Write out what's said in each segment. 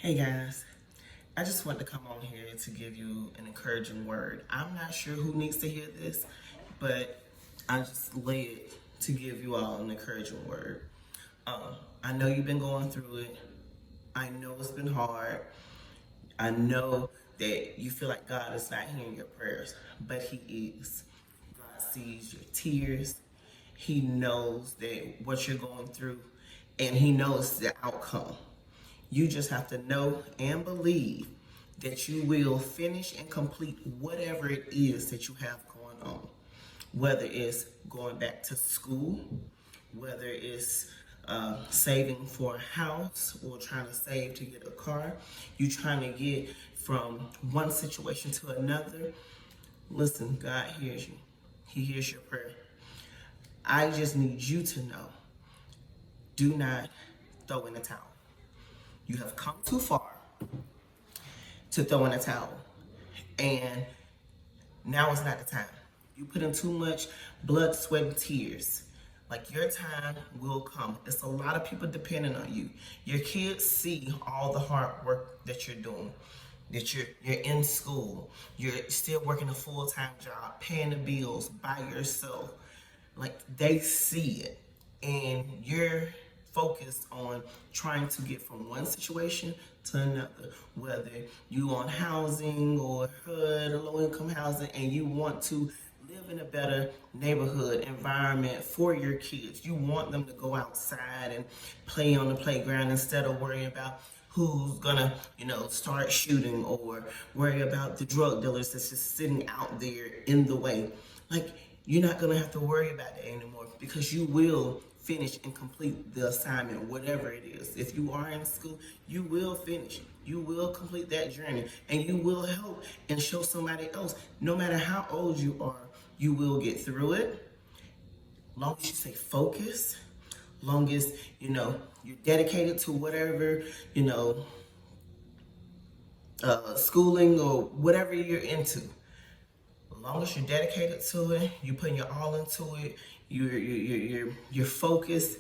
Hey guys, I just want to come on here to give you an encouraging word. I'm not sure who needs to hear this, but I just led to give you all an encouraging word. I know you've been going through it. I know it's been hard. I know that you feel like God is not hearing your prayers, but He is. God sees your tears. He knows that what you're going through, and He knows the outcome. You just have to know and believe that you will finish and complete whatever it is that you have going on. Whether it's going back to school, whether it's saving for a house or trying to save to get a car, you trying to get from one situation to another. Listen, God hears you. He hears your prayer. I just need you to know, do not throw in the towel. You have come too far to throw in a towel. And now is not the time. You put in too much blood, sweat, and tears. Like, your time will come. It's a lot of people depending on you. Your kids see all the hard work that you're doing. That you're in school. You're still working a full-time job, paying the bills by yourself. Like, they see it. And you're focused on trying to get from one situation to another, whether you on housing or HUD or low-income housing, and you want to live in a better neighborhood environment for your kids. You want them to go outside and play on the playground instead of worrying about who's gonna, start shooting, or worry about the drug dealers that's just sitting out there in the way. Like, you're not gonna have to worry about that anymore, because you will finish and complete the assignment, whatever it is. If you are in school, you will finish. You will complete that journey, and you will help and show somebody else. No matter how old you are, you will get through it. Long as you stay focused, long as, you're dedicated to whatever, schooling or whatever you're into. As long as you're dedicated to it, you're putting your all into it, you're focused,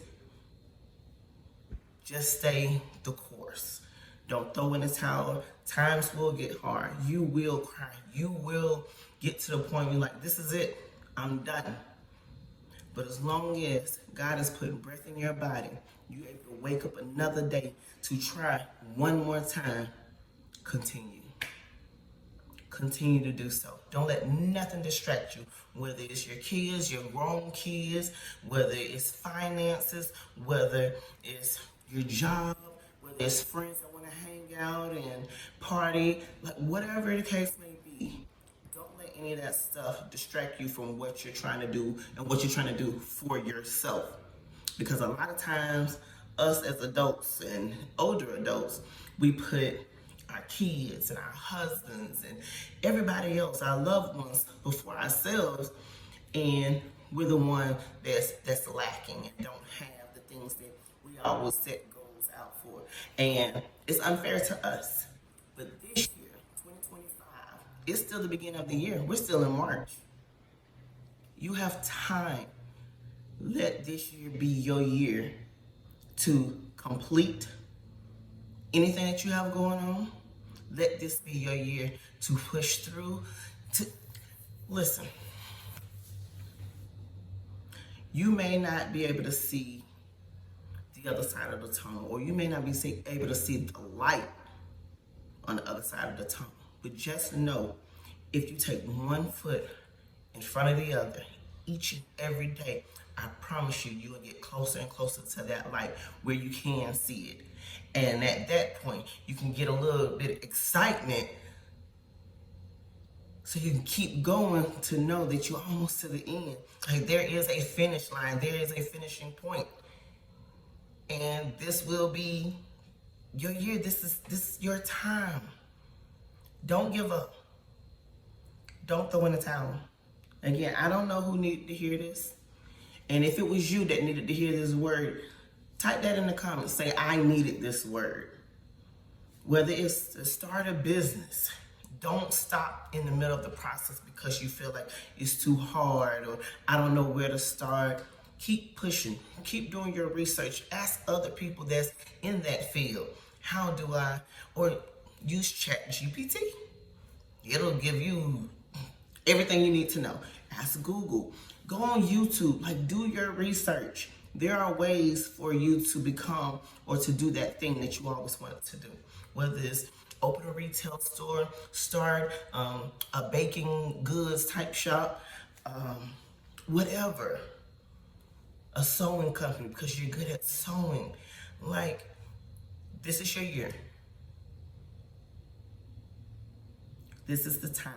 just stay the course. Don't throw in the towel. Times will get hard. You will cry. You will get to the point where you're like, this is it. I'm done. But as long as God is putting breath in your body, you're able to wake up another day to try one more time, continue. Continue to do so. Don't let nothing distract you, whether it's your kids, your grown kids, whether it's finances, whether it's your job, whether it's friends that want to hang out and party, like whatever the case may be. Don't let any of that stuff distract you from what you're trying to do and what you're trying to do for yourself. Because a lot of times, us as adults and older adults, we put our kids and our husbands and everybody else, our loved ones, before ourselves, and we're the one that's lacking and don't have the things that we always set goals out for. And it's unfair to us. But this year, 2025, it's still the beginning of the year. We're still in March. You have time. Let this year be your year to complete anything that you have going on. Let this be your year to push through. Listen, you may not be able to see the other side of the tunnel, or you may not be able to see the light on the other side of the tunnel. But just know, if you take one foot in front of the other, each and every day, I promise you will get closer and closer to that light where you can see it. And at that point, you can get a little bit of excitement, so you can keep going to know that you're almost to the end. Like, there is a finish line. There is a finishing point. And this will be your year. This is your time. Don't give up. Don't throw in the towel. Again, I don't know who needed to hear this. And if it was you that needed to hear this word, type that in the comments. Say, I needed this word. Whether it's to start a business, don't stop in the middle of the process because you feel like it's too hard or I don't know where to start. Keep pushing. Keep doing your research. Ask other people that's in that field. How do I, or use ChatGPT. It'll give you everything you need to know. Ask Google. Go on YouTube. Like, do your research. There are ways for you to become or to do that thing that you always wanted to do. Whether it's open a retail store, start a baking goods type shop, whatever. A sewing company because you're good at sewing. Like, this is your year. This is the time.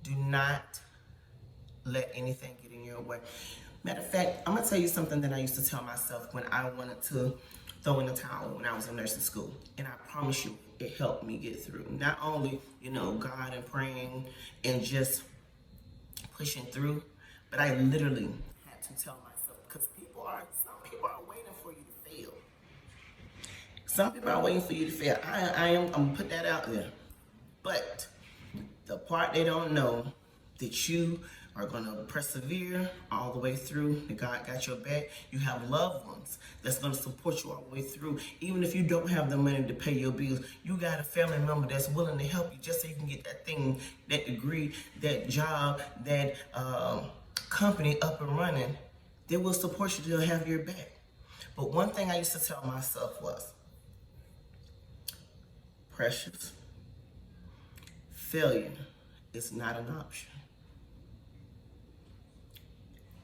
Do not let anything get in your way. Matter of fact, I'm gonna tell you something that I used to tell myself when I wanted to throw in the towel when I was in nursing school. And I promise you, it helped me get through. Not only, God and praying and just pushing through, but I literally had to tell myself, because some people are waiting for you to fail. Some people are waiting for you to fail. I'm gonna put that out there. But the part they don't know, that you are going to persevere all the way through, that God got your back. You have loved ones that's going to support you all the way through. Even if you don't have the money to pay your bills, you got a family member that's willing to help you just so you can get that thing, that degree, that job, that company up and running. They will support you, they'll have your back. But one thing I used to tell myself was, Precious, failure is not an option.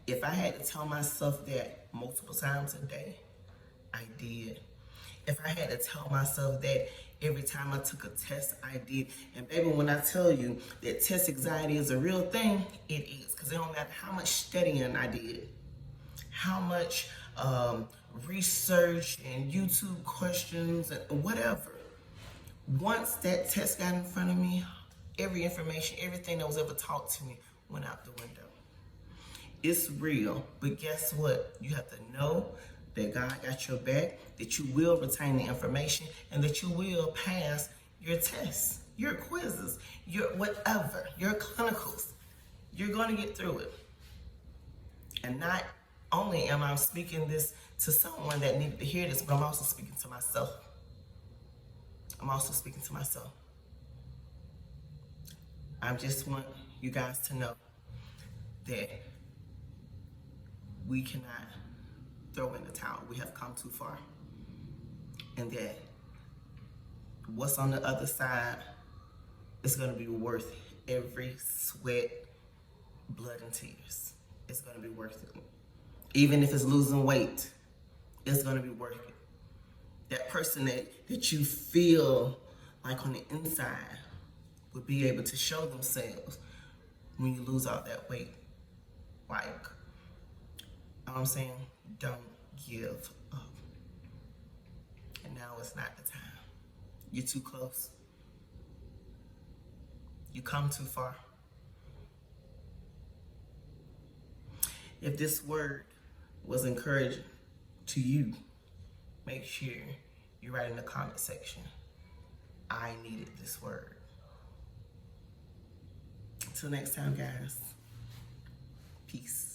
If I had to tell myself that multiple times a day, I did. If I had to tell myself that every time I took a test, I did. And baby, when I tell you that test anxiety is a real thing, it is. Because it don't matter how much studying I did, how much research and YouTube questions and whatever. Once that test got in front of me, every information, everything that was ever taught to me went out the window. It's real, but guess what? You have to know that God got your back, that you will retain the information, and that you will pass your tests, your quizzes, your whatever, your clinicals. You're going to get through it. And not only am I speaking this to someone that needed to hear this, but I'm also speaking to myself. I just want you guys to know that we cannot throw in the towel. We have come too far. And that what's on the other side is going to be worth every sweat, blood, and tears. It's going to be worth it. Even if it's losing weight, it's going to be worth it. That person that you feel like on the inside will be able to show themselves when you lose all that weight. Like, I'm saying, don't give up. And now is not the time. You're too close. You come too far. If this word was encouraging to you, make sure you write in the comment section, I needed this word. Until next time, guys. Peace.